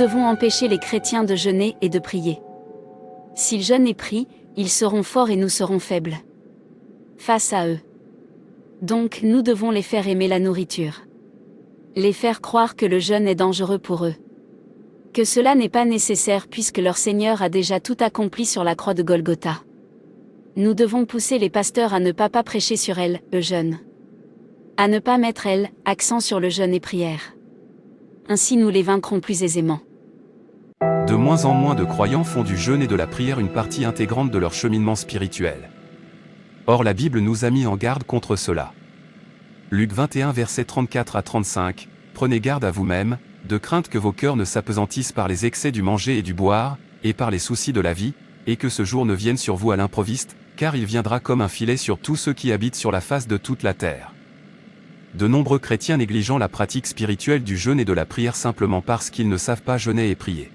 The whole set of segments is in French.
devons empêcher les chrétiens de jeûner et de prier. S'ils jeûnent et prient, ils seront forts et nous serons faibles face à eux. Donc nous devons les faire aimer la nourriture. Les faire croire que le jeûne est dangereux pour eux. Que cela n'est pas nécessaire puisque leur Seigneur a déjà tout accompli sur la croix de Golgotha. Nous devons pousser les pasteurs à ne pas prêcher sur elle, le jeûne. À ne pas mettre accent sur le jeûne et prière. Ainsi nous les vaincrons plus aisément. De moins en moins de croyants font du jeûne et de la prière une partie intégrante de leur cheminement spirituel. Or la Bible nous a mis en garde contre cela. Luc 21 versets 34 à 35, « Prenez garde à vous-même, de crainte que vos cœurs ne s'apesantissent par les excès du manger et du boire, et par les soucis de la vie, et que ce jour ne vienne sur vous à l'improviste, car il viendra comme un filet sur tous ceux qui habitent sur la face de toute la terre. » De nombreux chrétiens négligeant la pratique spirituelle du jeûne et de la prière simplement parce qu'ils ne savent pas jeûner et prier.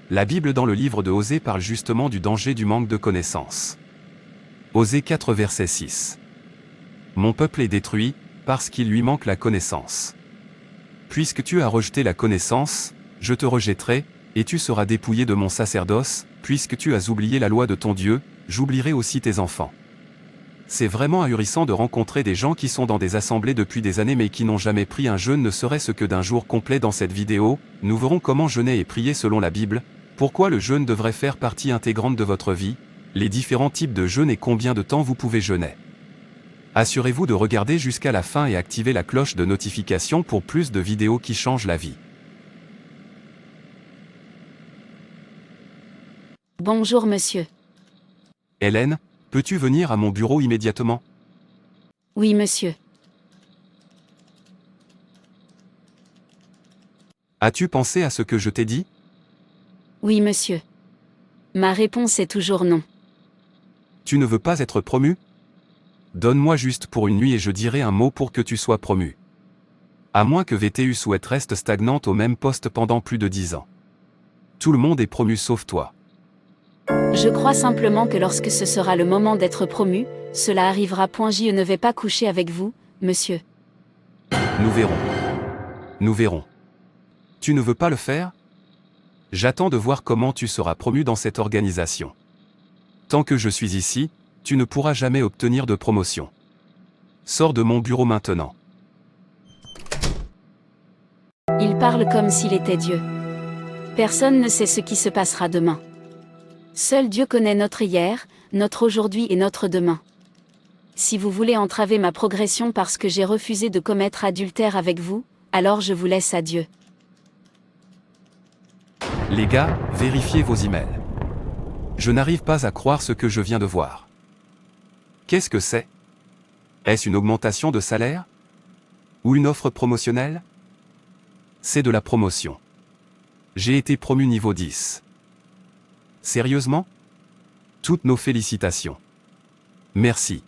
La Bible dans le livre de Osée parle justement du danger du manque de connaissance. Osée 4 verset 6. Mon peuple est détruit, parce qu'il lui manque la connaissance. Puisque tu as rejeté la connaissance, je te rejetterai, et tu seras dépouillé de mon sacerdoce, puisque tu as oublié la loi de ton Dieu, j'oublierai aussi tes enfants. C'est vraiment ahurissant de rencontrer des gens qui sont dans des assemblées depuis des années mais qui n'ont jamais pris un jeûne ne serait-ce que d'un jour complet. Dans cette vidéo, nous verrons comment jeûner et prier selon la Bible, pourquoi le jeûne devrait faire partie intégrante de votre vie, les différents types de jeûne et combien de temps vous pouvez jeûner. Assurez-vous de regarder jusqu'à la fin et activez la cloche de notification pour plus de vidéos qui changent la vie. Bonjour monsieur. Hélène, peux-tu venir à mon bureau immédiatement? Oui monsieur. As-tu pensé à ce que je t'ai dit? Oui monsieur. Ma réponse est toujours non. Tu ne veux pas être promu? Donne-moi juste pour une nuit et je dirai un mot pour que tu sois promu. À moins que VTU souhaite reste stagnante au même poste pendant plus de 10 ans. Tout le monde est promu sauf toi. Je crois simplement que lorsque ce sera le moment d'être promu, cela arrivera. Je ne vais pas coucher avec vous, monsieur. Nous verrons. Nous verrons. Tu ne veux pas le faire? J'attends de voir comment tu seras promu dans cette organisation. Tant que je suis ici, tu ne pourras jamais obtenir de promotion. Sors de mon bureau maintenant. Il parle comme s'il était Dieu. Personne ne sait ce qui se passera demain. Seul Dieu connaît notre hier, notre aujourd'hui et notre demain. Si vous voulez entraver ma progression parce que j'ai refusé de commettre adultère avec vous, alors je vous laisse à Dieu. Les gars, vérifiez vos emails. Je n'arrive pas à croire ce que je viens de voir. Qu'est-ce que c'est? Est-ce une augmentation de salaire? Ou une offre promotionnelle? C'est de la promotion. J'ai été promu niveau 10. Sérieusement? Toutes nos félicitations. Merci.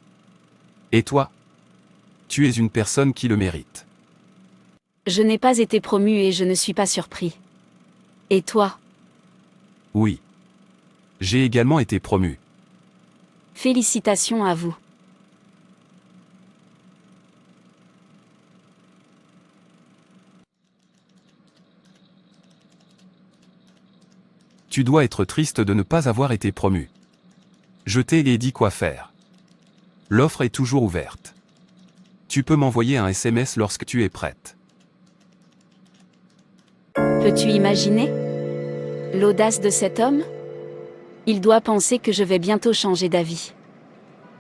Et toi? Tu es une personne qui le mérite. Je n'ai pas été promu et je ne suis pas surpris. Et toi? Oui. J'ai également été promu. Félicitations à vous. Tu dois être triste de ne pas avoir été promu. Je t'ai dit quoi faire. L'offre est toujours ouverte. Tu peux m'envoyer un SMS lorsque tu es prête. Peux-tu imaginer l'audace de cet homme? Il doit penser que je vais bientôt changer d'avis.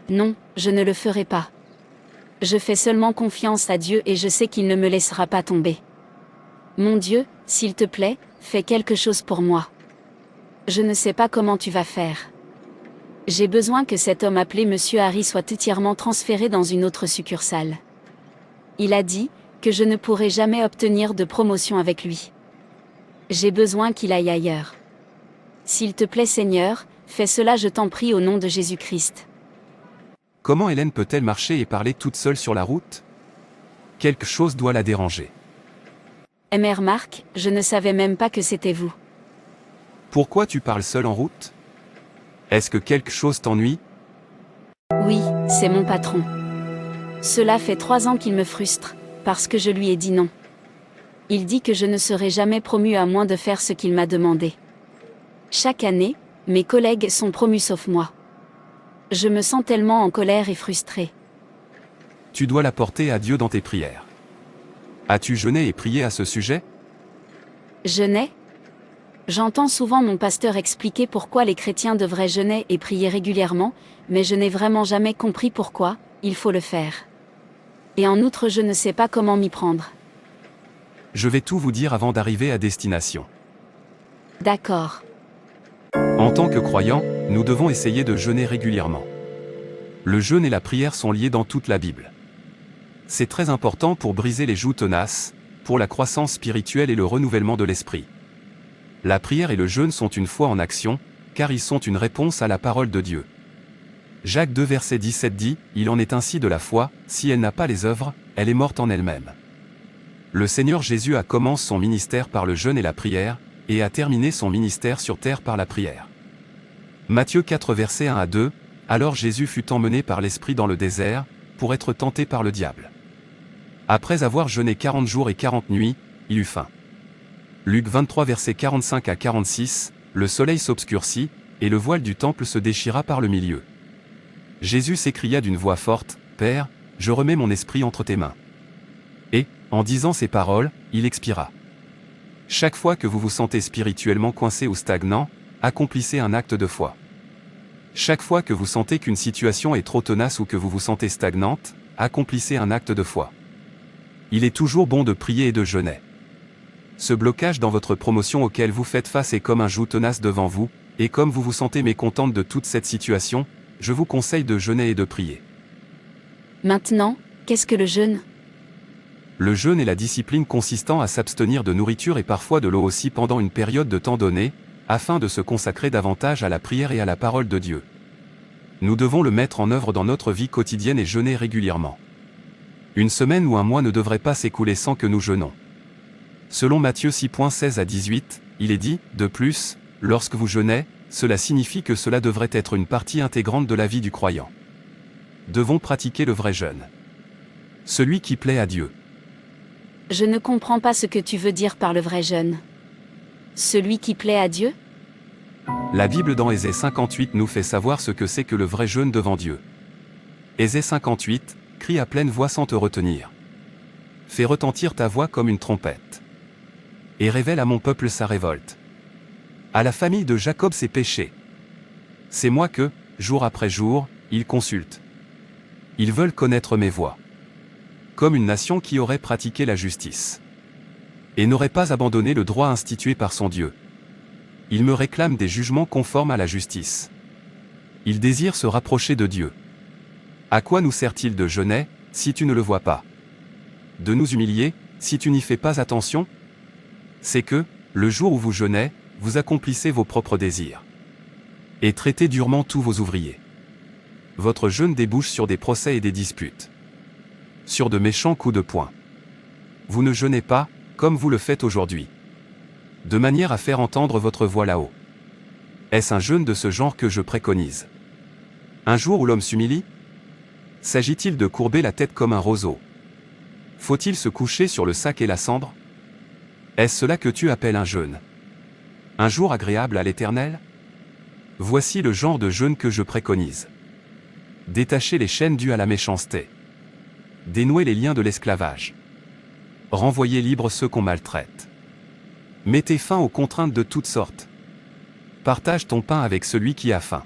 Non, je ne le ferai pas. Je fais seulement confiance à Dieu et je sais qu'il ne me laissera pas tomber. Mon Dieu, s'il te plaît, fais quelque chose pour moi. Je ne sais pas comment tu vas faire. J'ai besoin que cet homme appelé Monsieur Harry soit entièrement transféré dans une autre succursale. Il a dit que je ne pourrai jamais obtenir de promotion avec lui. J'ai besoin qu'il aille ailleurs. S'il te plaît Seigneur, fais cela je t'en prie au nom de Jésus-Christ. Comment Hélène peut-elle marcher et parler toute seule sur la route? Quelque chose doit la déranger. Mr. Mark, je ne savais même pas que c'était vous. Pourquoi tu parles seule en route? Est-ce que quelque chose t'ennuie? Oui, c'est mon patron. Cela fait 3 ans qu'il me frustre, parce que je lui ai dit non. Il dit que je ne serai jamais promu à moins de faire ce qu'il m'a demandé. Chaque année, mes collègues sont promus sauf moi. Je me sens tellement en colère et frustrée. Tu dois la porter à Dieu dans tes prières. As-tu jeûné et prié à ce sujet? Jeûner? J'entends souvent mon pasteur expliquer pourquoi les chrétiens devraient jeûner et prier régulièrement, mais je n'ai vraiment jamais compris pourquoi il faut le faire. Et en outre, je ne sais pas comment m'y prendre. Je vais tout vous dire avant d'arriver à destination. D'accord. En tant que croyants, nous devons essayer de jeûner régulièrement. Le jeûne et la prière sont liés dans toute la Bible. C'est très important pour briser les joues tenaces, pour la croissance spirituelle et le renouvellement de l'esprit. La prière et le jeûne sont une foi en action, car ils sont une réponse à la parole de Dieu. Jacques 2 verset 17 dit, « Il en est ainsi de la foi, si elle n'a pas les œuvres, elle est morte en elle-même. » Le Seigneur Jésus a commencé son ministère par le jeûne et la prière, et a terminé son ministère sur terre par la prière. Matthieu 4 versets 1 à 2, « Alors Jésus fut emmené par l'Esprit dans le désert, pour être tenté par le diable. Après avoir jeûné 40 jours et 40 nuits, il eut faim. » Luc 23 versets 45 à 46, « Le soleil s'obscurcit, et le voile du temple se déchira par le milieu. Jésus s'écria d'une voix forte, « Père, je remets mon esprit entre tes mains. » Et, en disant ces paroles, il expira. Chaque fois que vous vous sentez spirituellement coincé ou stagnant, accomplissez un acte de foi. Chaque fois que vous sentez qu'une situation est trop tenace ou que vous vous sentez stagnante, accomplissez un acte de foi. Il est toujours bon de prier et de jeûner. Ce blocage dans votre promotion auquel vous faites face est comme un joug tenace devant vous, et comme vous vous sentez mécontente de toute cette situation, je vous conseille de jeûner et de prier. Maintenant, qu'est-ce que le jeûne? Le jeûne est la discipline consistant à s'abstenir de nourriture et parfois de l'eau aussi pendant une période de temps donnée, afin de se consacrer davantage à la prière et à la parole de Dieu. Nous devons le mettre en œuvre dans notre vie quotidienne et jeûner régulièrement. Une semaine ou un mois ne devrait pas s'écouler sans que nous jeûnons. Selon Matthieu 6.16 à 18, il est dit, de plus, lorsque vous jeûnez, cela signifie que cela devrait être une partie intégrante de la vie du croyant. Devons pratiquer le vrai jeûne. Celui qui plaît à Dieu. Je ne comprends pas ce que tu veux dire par le vrai jeûne. Celui qui plaît à Dieu? La Bible dans Ésée 58 nous fait savoir ce que c'est que le vrai jeûne devant Dieu. Ésée 58, crie à pleine voix sans te retenir. Fais retentir ta voix comme une trompette. Et révèle à mon peuple sa révolte. À la famille de Jacob ses péchés. C'est moi que, jour après jour, ils consultent. Ils veulent connaître mes voies. Comme une nation qui aurait pratiqué la justice. Et n'aurait pas abandonné le droit institué par son Dieu. Ils me réclament des jugements conformes à la justice. Ils désirent se rapprocher de Dieu. À quoi nous sert-il de jeûner, si tu ne le vois pas? De nous humilier, si tu n'y fais pas attention? C'est que, le jour où vous jeûnez, vous accomplissez vos propres désirs. Et traitez durement tous vos ouvriers. Votre jeûne débouche sur des procès et des disputes. Sur de méchants coups de poing. Vous ne jeûnez pas, comme vous le faites aujourd'hui. De manière à faire entendre votre voix là-haut. Est-ce un jeûne de ce genre que je préconise? Un jour où l'homme s'humilie? S'agit-il de courber la tête comme un roseau? Faut-il se coucher sur le sac et la cendre? Est-ce cela que tu appelles un jeûne? Un jour agréable à l'Éternel? Voici le genre de jeûne que je préconise. Détacher les chaînes dues à la méchanceté. Dénouer les liens de l'esclavage. Renvoyer libres ceux qu'on maltraite. Mettez fin aux contraintes de toutes sortes. Partage ton pain avec celui qui a faim.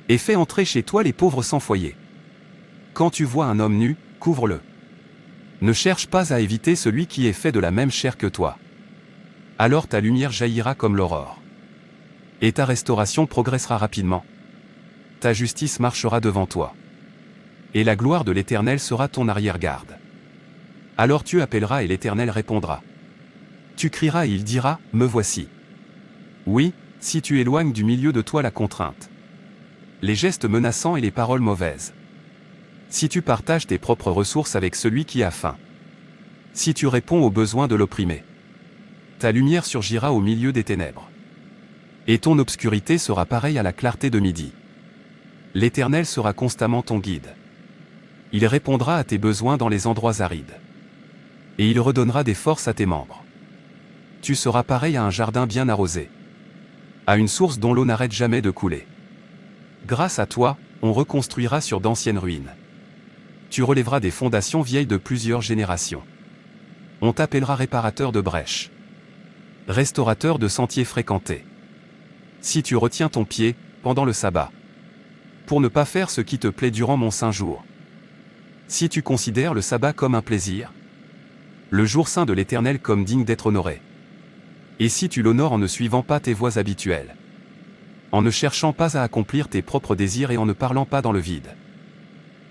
Et fais entrer chez toi les pauvres sans foyer. Quand tu vois un homme nu, couvre-le. Ne cherche pas à éviter celui qui est fait de la même chair que toi. Alors ta lumière jaillira comme l'aurore. Et ta restauration progressera rapidement. Ta justice marchera devant toi. Et la gloire de l'Éternel sera ton arrière-garde. Alors tu appelleras et l'Éternel répondra. Tu crieras et il dira, me voici. Oui, si tu éloignes du milieu de toi la contrainte. Les gestes menaçants et les paroles mauvaises. Si tu partages tes propres ressources avec celui qui a faim. Si tu réponds aux besoins de l'opprimé. Ta lumière surgira au milieu des ténèbres. Et ton obscurité sera pareille à la clarté de midi. L'Éternel sera constamment ton guide. Il répondra à tes besoins dans les endroits arides. Et il redonnera des forces à tes membres. Tu seras pareil à un jardin bien arrosé, à une source dont l'eau n'arrête jamais de couler. Grâce à toi, on reconstruira sur d'anciennes ruines. Tu relèveras des fondations vieilles de plusieurs générations. On t'appellera réparateur de brèches, restaurateur de sentiers fréquentés. Si tu retiens ton pied, pendant le sabbat, pour ne pas faire ce qui te plaît durant mon saint jour. Si tu considères le sabbat comme un plaisir, le jour saint de l'Éternel comme digne d'être honoré. Et si tu l'honores en ne suivant pas tes voies habituelles, en ne cherchant pas à accomplir tes propres désirs et en ne parlant pas dans le vide,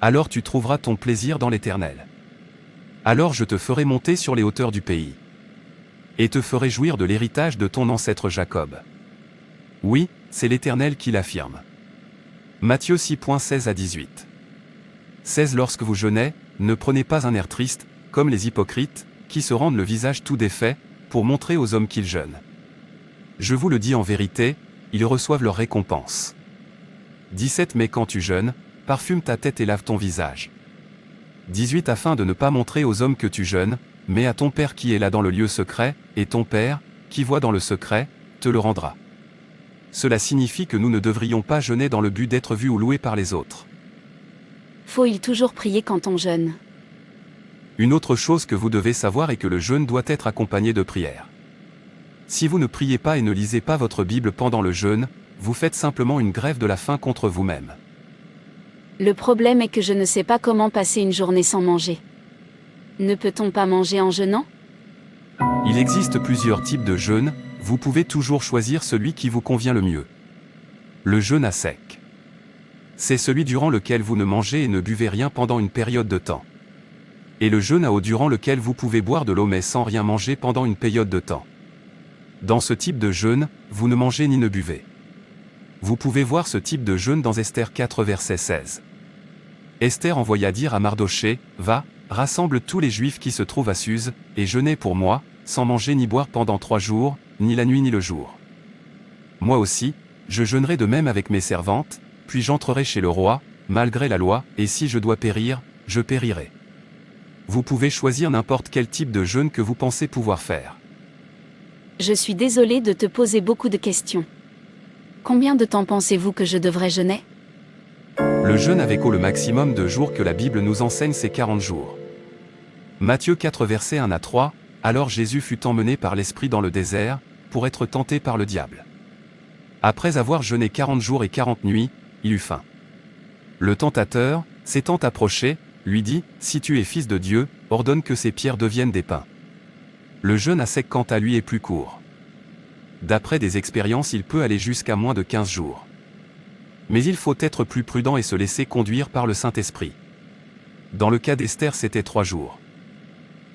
alors tu trouveras ton plaisir dans l'Éternel. Alors je te ferai monter sur les hauteurs du pays, et te ferai jouir de l'héritage de ton ancêtre Jacob. Oui, c'est l'Éternel qui l'affirme. Matthieu 6.16 à 18. 16 Lorsque vous jeûnez, ne prenez pas un air triste, comme les hypocrites, qui se rendent le visage tout défait, pour montrer aux hommes qu'ils jeûnent. Je vous le dis en vérité, ils reçoivent leur récompense. 17 Mais quand tu jeûnes, parfume ta tête et lave ton visage. 18 Afin de ne pas montrer aux hommes que tu jeûnes, mais à ton Père qui est là dans le lieu secret, et ton Père, qui voit dans le secret, te le rendra. Cela signifie que nous ne devrions pas jeûner dans le but d'être vus ou loués par les autres. Faut-il toujours prier quand on jeûne? Une autre chose que vous devez savoir est que le jeûne doit être accompagné de prière. Si vous ne priez pas et ne lisez pas votre Bible pendant le jeûne, vous faites simplement une grève de la faim contre vous-même. Le problème est que je ne sais pas comment passer une journée sans manger. Ne peut-on pas manger en jeûnant? Il existe plusieurs types de jeûnes, vous pouvez toujours choisir celui qui vous convient le mieux. Le jeûne à sec. C'est celui durant lequel vous ne mangez et ne buvez rien pendant une période de temps. Et le jeûne à eau durant lequel vous pouvez boire de l'eau mais sans rien manger pendant une période de temps. Dans ce type de jeûne, vous ne mangez ni ne buvez. Vous pouvez voir ce type de jeûne dans Esther 4 verset 16. Esther envoya dire à Mardochée, « Va, rassemble tous les Juifs qui se trouvent à Suse, et jeûnez pour moi, sans manger ni boire pendant 3 jours, ni la nuit ni le jour. Moi aussi, je jeûnerai de même avec mes servantes, puis j'entrerai chez le roi, malgré la loi, et si je dois périr, je périrai. » Vous pouvez choisir n'importe quel type de jeûne que vous pensez pouvoir faire. Je suis désolée de te poser beaucoup de questions. Combien de temps pensez-vous que je devrais jeûner? Le jeûne avec eau le maximum de jours que la Bible nous enseigne c'est 40 jours. Matthieu 4 versets 1 à 3, alors Jésus fut emmené par l'Esprit dans le désert, pour être tenté par le diable. Après avoir jeûné 40 jours et 40 nuits, il eut faim. Le tentateur, s'étant approché, lui dit, « Si tu es fils de Dieu, ordonne que ces pierres deviennent des pains. » Le jeûne à sec quant à lui est plus court. D'après des expériences il peut aller jusqu'à moins de 15 jours. Mais il faut être plus prudent et se laisser conduire par le Saint-Esprit. Dans le cas d'Esther c'était 3 jours.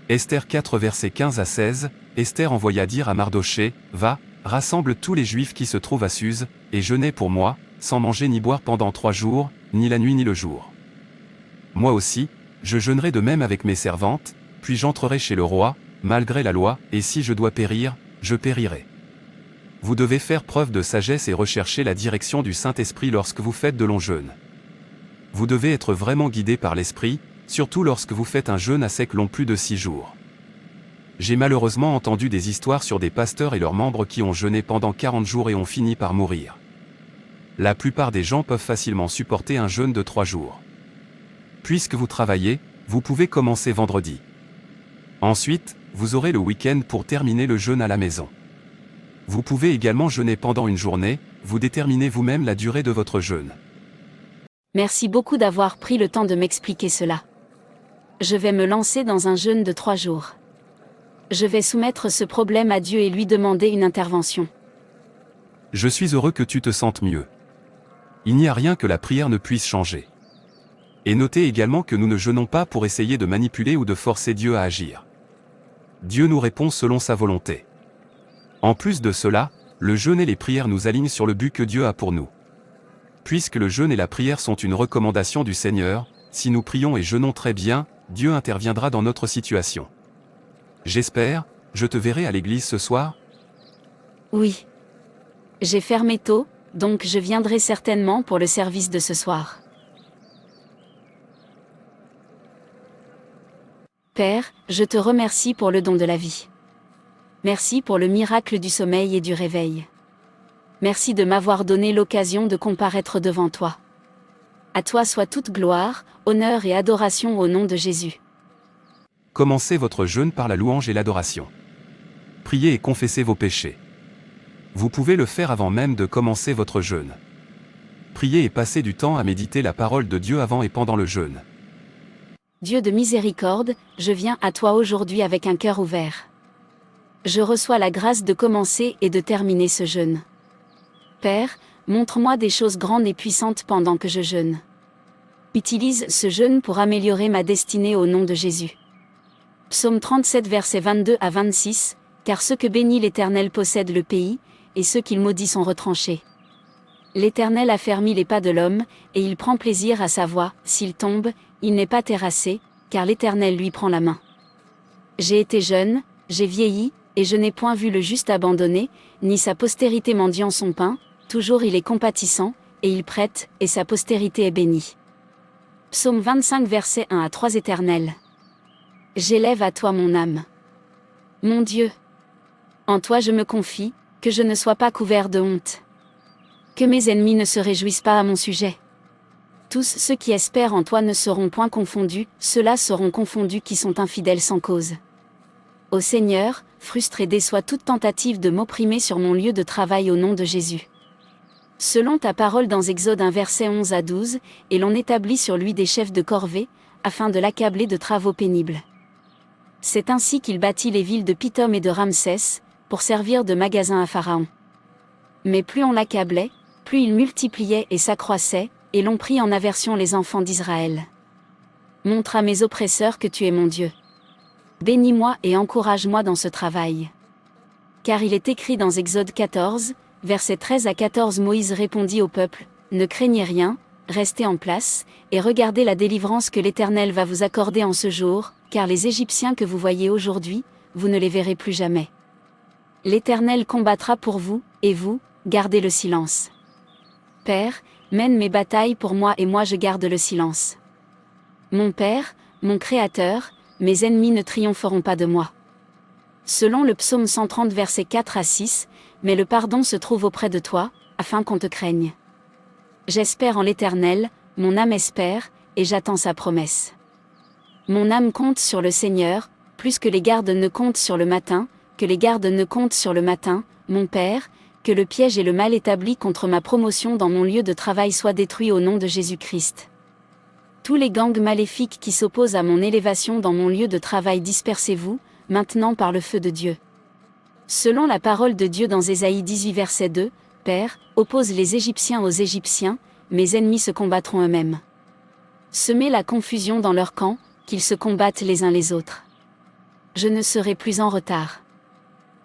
Esther 4 versets 15 à 16, Esther envoya dire à Mardochée, « Va, rassemble tous les Juifs qui se trouvent à Suse, et jeûnez pour moi, sans manger ni boire pendant 3 jours, ni la nuit ni le jour. Moi aussi, je jeûnerai de même avec mes servantes, puis j'entrerai chez le roi, malgré la loi, et si je dois périr, je périrai. » Vous devez faire preuve de sagesse et rechercher la direction du Saint-Esprit lorsque vous faites de longs jeûnes. Vous devez être vraiment guidé par l'Esprit, surtout lorsque vous faites un jeûne à sec long plus de 6 jours. J'ai malheureusement entendu des histoires sur des pasteurs et leurs membres qui ont jeûné pendant 40 jours et ont fini par mourir. La plupart des gens peuvent facilement supporter un jeûne de 3 jours. Puisque vous travaillez, vous pouvez commencer vendredi. Ensuite, vous aurez le week-end pour terminer le jeûne à la maison. Vous pouvez également jeûner pendant une journée, vous déterminez vous-même la durée de votre jeûne. Merci beaucoup d'avoir pris le temps de m'expliquer cela. Je vais me lancer dans un jeûne de 3 jours. Je vais soumettre ce problème à Dieu et lui demander une intervention. Je suis heureux que tu te sentes mieux. Il n'y a rien que la prière ne puisse changer. Et notez également que nous ne jeûnons pas pour essayer de manipuler ou de forcer Dieu à agir. Dieu nous répond selon sa volonté. En plus de cela, le jeûne et les prières nous alignent sur le but que Dieu a pour nous. Puisque le jeûne et la prière sont une recommandation du Seigneur, si nous prions et jeûnons très bien, Dieu interviendra dans notre situation. J'espère, je te verrai à l'église ce soir? Oui. J'ai fermé tôt, donc je viendrai certainement pour le service de ce soir. Père, je te remercie pour le don de la vie. Merci pour le miracle du sommeil et du réveil. Merci de m'avoir donné l'occasion de comparaître devant toi. À toi soit toute gloire, honneur et adoration au nom de Jésus. Commencez votre jeûne par la louange et l'adoration. Priez et confessez vos péchés. Vous pouvez le faire avant même de commencer votre jeûne. Priez et passez du temps à méditer la parole de Dieu avant et pendant le jeûne. Dieu de miséricorde, je viens à toi aujourd'hui avec un cœur ouvert. Je reçois la grâce de commencer et de terminer ce jeûne. Père, montre-moi des choses grandes et puissantes pendant que je jeûne. Utilise ce jeûne pour améliorer ma destinée au nom de Jésus. Psaume 37 versets 22 à 26, car ceux que bénit l'Éternel possèdent le pays, et ceux qu'il maudit sont retranchés. L'Éternel affermit les pas de l'homme, et il prend plaisir à sa voix. S'il tombe, il n'est pas terrassé, car l'Éternel lui prend la main. J'ai été jeune, j'ai vieilli, et je n'ai point vu le juste abandonné, ni sa postérité mendiant son pain, toujours il est compatissant, et il prête, et sa postérité est bénie. Psaume 25 versets 1 à 3 Éternel. J'élève à toi mon âme. Mon Dieu. En toi je me confie, que je ne sois pas couvert de honte. Que mes ennemis ne se réjouissent pas à mon sujet. Tous ceux qui espèrent en toi ne seront point confondus, ceux-là seront confondus qui sont infidèles sans cause. Ô Seigneur, frustre et déçois toute tentative de m'opprimer sur mon lieu de travail au nom de Jésus. Selon ta parole dans Exode 1 verset 11 à 12, et l'on établit sur lui des chefs de corvée, afin de l'accabler de travaux pénibles. C'est ainsi qu'il bâtit les villes de Pithom et de Ramsès, pour servir de magasin à Pharaon. Mais plus on l'accablait, plus il multipliait et s'accroissait, et l'on prit en aversion les enfants d'Israël. Montre à mes oppresseurs que tu es mon Dieu. Bénis-moi et encourage-moi dans ce travail. Car il est écrit dans Exode 14, versets 13 à 14 Moïse répondit au peuple, ne craignez rien, restez en place, et regardez la délivrance que l'Éternel va vous accorder en ce jour, car les Égyptiens que vous voyez aujourd'hui, vous ne les verrez plus jamais. L'Éternel combattra pour vous, et vous, gardez le silence. Père, mène mes batailles pour moi et moi je garde le silence. Mon Père, mon Créateur, mes ennemis ne triompheront pas de moi. Selon le psaume 130 versets 4 à 6, mais le pardon se trouve auprès de toi, afin qu'on te craigne. J'espère en l'Éternel, mon âme espère, et j'attends sa promesse. Mon âme compte sur le Seigneur, plus que les gardes ne comptent sur le matin, que les gardes ne comptent sur le matin, mon Père, que le piège et le mal établi contre ma promotion dans mon lieu de travail soient détruits au nom de Jésus-Christ. Tous les gangs maléfiques qui s'opposent à mon élévation dans mon lieu de travail dispersez-vous, maintenant par le feu de Dieu. Selon la parole de Dieu dans Ésaïe 18 verset 2, Père, oppose les Égyptiens aux Égyptiens, mes ennemis se combattront eux-mêmes. Semez la confusion dans leur camp, qu'ils se combattent les uns les autres. Je ne serai plus en retard.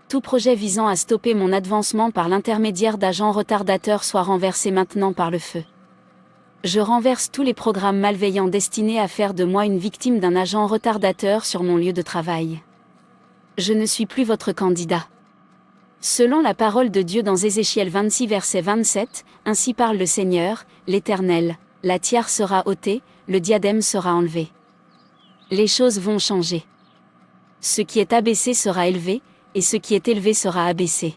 Tout projet visant à stopper mon avancement par l'intermédiaire d'agents retardateurs soit renversé maintenant par le feu. Je renverse tous les programmes malveillants destinés à faire de moi une victime d'un agent retardateur sur mon lieu de travail. Je ne suis plus votre candidat. Selon la parole de Dieu dans Ézéchiel 26 verset 27, ainsi parle le Seigneur, l'Éternel, la tiare sera ôtée, le diadème sera enlevé. Les choses vont changer. Ce qui est abaissé sera élevé, et ce qui est élevé sera abaissé.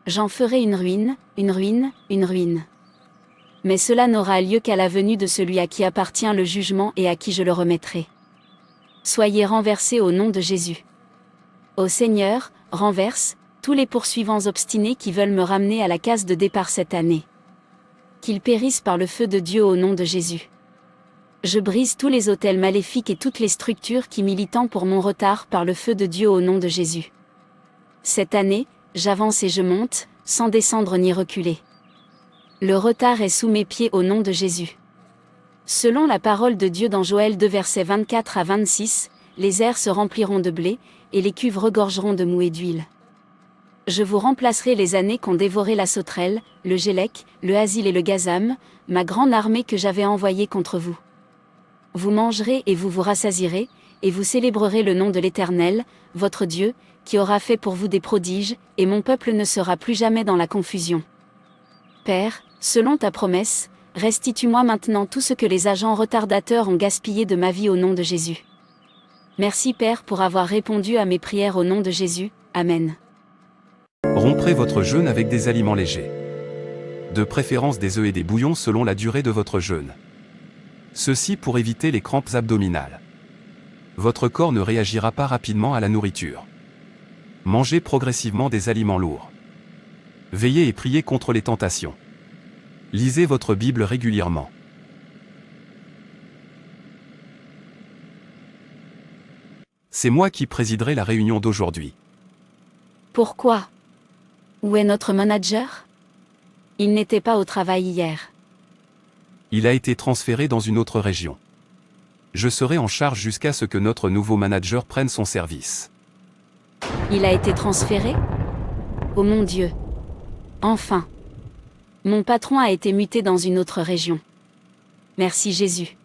J'en ferai une ruine, une ruine, une ruine. Mais cela n'aura lieu qu'à la venue de celui à qui appartient le jugement et à qui je le remettrai. Soyez renversés au nom de Jésus. Ô Seigneur, renverse tous les poursuivants obstinés qui veulent me ramener à la case de départ cette année. Qu'ils périssent par le feu de Dieu au nom de Jésus. Je brise tous les autels maléfiques et toutes les structures qui militent pour mon retard par le feu de Dieu au nom de Jésus. Cette année, j'avance et je monte, sans descendre ni reculer. Le retard est sous mes pieds au nom de Jésus. Selon la parole de Dieu dans Joël 2 versets 24 à 26, les airs se rempliront de blé, et les cuves regorgeront de moût et d'huile. Je vous remplacerai les années qu'ont dévoré la sauterelle, le gélec, le hasil et le gazam, ma grande armée que j'avais envoyée contre vous. Vous mangerez et vous vous rassasierez, et vous célébrerez le nom de l'Éternel, votre Dieu, qui aura fait pour vous des prodiges, et mon peuple ne sera plus jamais dans la confusion. Père, selon ta promesse, restitue-moi maintenant tout ce que les agents retardateurs ont gaspillé de ma vie au nom de Jésus. Merci Père pour avoir répondu à mes prières au nom de Jésus. Amen. Romprez votre jeûne avec des aliments légers. De préférence des œufs et des bouillons selon la durée de votre jeûne. Ceci pour éviter les crampes abdominales. Votre corps ne réagira pas rapidement à la nourriture. Mangez progressivement des aliments lourds. Veillez et priez contre les tentations. Lisez votre Bible régulièrement. C'est moi qui présiderai la réunion d'aujourd'hui. Pourquoi? Où est notre manager? Il n'était pas au travail hier. Il a été transféré dans une autre région. Je serai en charge jusqu'à ce que notre nouveau manager prenne son service. Il a été transféré? Oh mon Dieu! Enfin! Mon patron a été muté dans une autre région. Merci Jésus.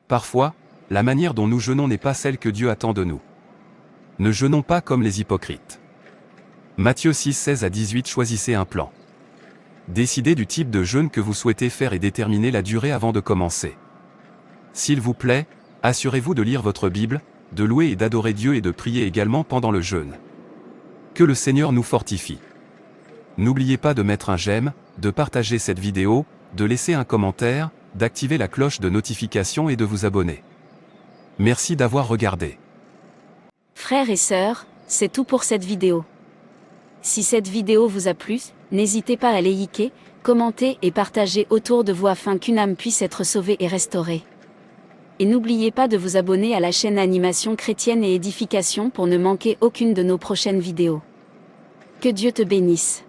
Parfois, la manière dont nous jeûnons n'est pas celle que Dieu attend de nous. Ne jeûnons pas comme les hypocrites. Matthieu 6, 16 à 18. Choisissez un plan. Décidez du type de jeûne que vous souhaitez faire et déterminez la durée avant de commencer. S'il vous plaît, assurez-vous de lire votre Bible, de louer et d'adorer Dieu et de prier également pendant le jeûne. Que le Seigneur nous fortifie. N'oubliez pas de mettre un j'aime, de partager cette vidéo, de laisser un commentaire, d'activer la cloche de notification et de vous abonner. Merci d'avoir regardé. Frères et sœurs, c'est tout pour cette vidéo. Si cette vidéo vous a plu, n'hésitez pas à liker, commenter et partager autour de vous afin qu'une âme puisse être sauvée et restaurée. Et n'oubliez pas de vous abonner à la chaîne Animation Chrétienne et Édification pour ne manquer aucune de nos prochaines vidéos. Que Dieu te bénisse.